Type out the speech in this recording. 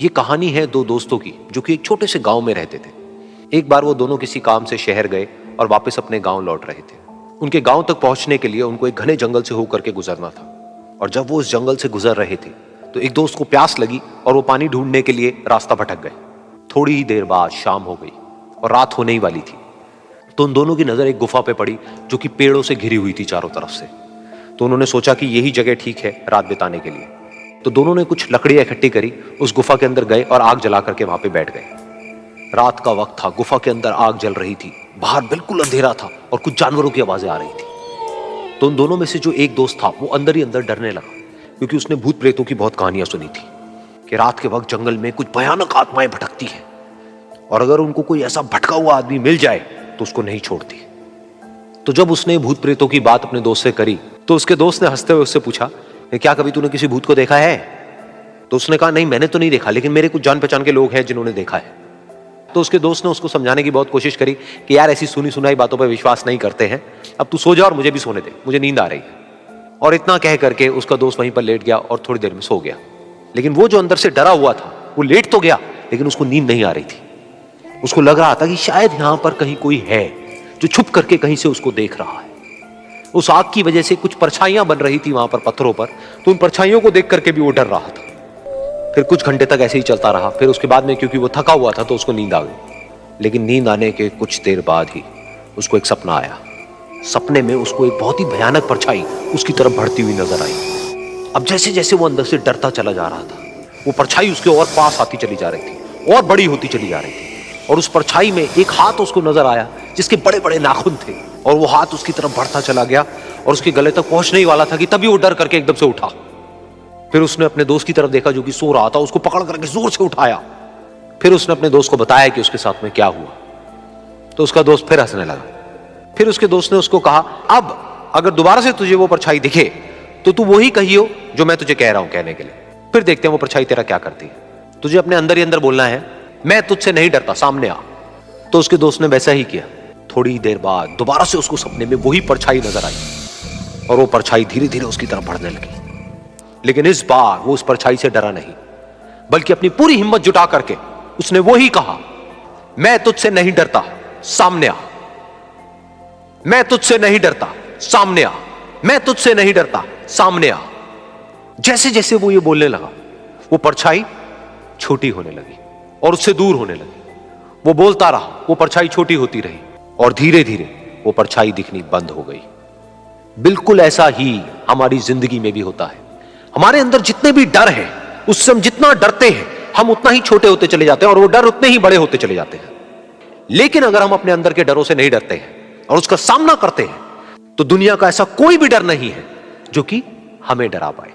ये कहानी है दो दोस्तों की जो कि एक छोटे से गांव में रहते थे। एक बार वो दोनों किसी काम से शहर गए और वापस अपने गांव लौट रहे थे। उनके गांव तक पहुंचने के लिए उनको एक घने जंगल से होकर के गुजरना था और जब वो उस जंगल से गुजर रहे थे तो एक दोस्त को प्यास लगी और वो पानी ढूंढने के लिए रास्ता भटक गए। थोड़ी ही देर बाद शाम हो गई और रात होने ही वाली थी। तो उन दोनों की नजर एक गुफा पे पड़ी जो कि पेड़ों से घिरी हुई थी चारों तरफ से। तो उन्होंने सोचा कि यही जगह ठीक है रात बिताने के लिए। तो दोनों ने कुछ लकड़ियां इकट्ठी करी, उस गुफा के अंदर गए और आग जला करके वहां पे बैठ गए। रात का वक्त था, गुफा के अंदर आग जल रही थी, बाहर बिल्कुल अंधेरा था और कुछ जानवरों की आवाजें आ रही थी। तो उन दोनों में से जो एक दोस्त था वो अंदर ही अंदर डरने लगा, क्योंकि उसने भूत प्रेतों की बहुत कहानियां सुनी थी कि रात के वक्त जंगल में कुछ भयानक आत्माएं भटकती हैं और अगर उनको कोई ऐसा भटका हुआ आदमी मिल जाए तो उसको नहीं छोड़ती। तो जब उसने भूत प्रेतों की बात अपने दोस्त से करी तो उसके दोस्त ने हंसते हुए उससे पूछा, क्या कभी तूने किसी भूत को देखा है? तो उसने कहा, नहीं मैंने तो नहीं देखा, लेकिन मेरे कुछ जान पहचान के लोग हैं जिन्होंने देखा है। तो उसके दोस्त ने उसको समझाने की बहुत कोशिश करी कि यार ऐसी सुनी सुनाई बातों पर विश्वास नहीं करते हैं, अब तू सो जा और मुझे भी सोने दे, मुझे नींद आ रही है। और इतना कह करके उसका दोस्त वहीं पर लेट गया और थोड़ी देर में सो गया। लेकिन वो जो अंदर से डरा हुआ था वो लेट तो गया, लेकिन उसको नींद नहीं आ रही थी। उसको लग रहा था कि शायद यहां पर कहीं कोई है जो छुप करके कहीं से उसको देख रहा है। उस आग की वजह से कुछ परछाइयां बन रही थी वहां पर पत्थरों पर, तो उन परछाइयों को देख करके भी वो डर रहा था। फिर कुछ घंटे तक ऐसे ही चलता रहा। फिर उसके बाद में क्योंकि वो थका हुआ था तो उसको नींद आ गई। लेकिन नींद आने के कुछ देर बाद ही उसको एक सपना आया। सपने में उसको एक बहुत ही भयानक परछाई उसकी तरफ बढ़ती हुई नजर आई। अब जैसे जैसे वो अंदर से डरता चला जा रहा था, वो परछाई उसके और पास आती चली जा रही थी और बड़ी होती चली जा रही थी। और उस परछाई में एक हाथ उसको नजर आया जिसके बड़े बड़े नाखून थे, और वो हाथ उसकी तरफ बढ़ता चला गया और उसके गले तक पहुंचने ही वाला था कि तभी वो डर करके एकदम से उठा। फिर उसने अपने दोस्त की तरफ देखा जो कि सो रहा था, उसको पकड़ करके जोर से उठाया। फिर उसने अपने दोस्त को बताया कि उसके साथ में क्या हुआ। तो उसका दोस्त फिर हंसने लगा। फिर उसके दोस्त ने उसको कहा, अब अगर दोबारा से तुझे वो परछाई दिखे तो तू वही कहियो जो मैं तुझे कह रहा हूं कहने के लिए, फिर देखते हैं वो परछाई तेरा क्या करती है। तुझे अपने अंदर ही अंदर बोलना है, मैं तुझसे नहीं डरता, सामने आ। तो उसके दोस्त ने वैसा ही किया। थोड़ी देर बाद दोबारा से उसको सपने में वही परछाई नजर आई और वो परछाई धीरे धीरे उसकी तरफ बढ़ने लगी। लेकिन इस बार वो उस परछाई से डरा नहीं, बल्कि अपनी पूरी हिम्मत जुटा करके उसने वही कहा, मैं तुझसे नहीं डरता, सामने आ। मैं तुझसे नहीं डरता, सामने आ। मैं तुझसे नहीं डरता, सामने आ। जैसे जैसे वो ये बोलने लगा वो परछाई छोटी होने लगी और उससे दूर होने लगी। वो बोलता रहा, वो परछाई छोटी होती रही और धीरे धीरे वो परछाई दिखनी बंद हो गई। बिल्कुल ऐसा ही हमारी जिंदगी में भी होता है। हमारे अंदर जितने भी डर है, उससे हम जितना डरते हैं हम उतना ही छोटे होते चले जाते हैं और वो डर उतने ही बड़े होते चले जाते हैं। लेकिन अगर हम अपने अंदर के डरों से नहीं डरते हैं और उसका सामना करते हैं तो दुनिया का ऐसा कोई भी डर नहीं है जो कि हमें डरा पाए।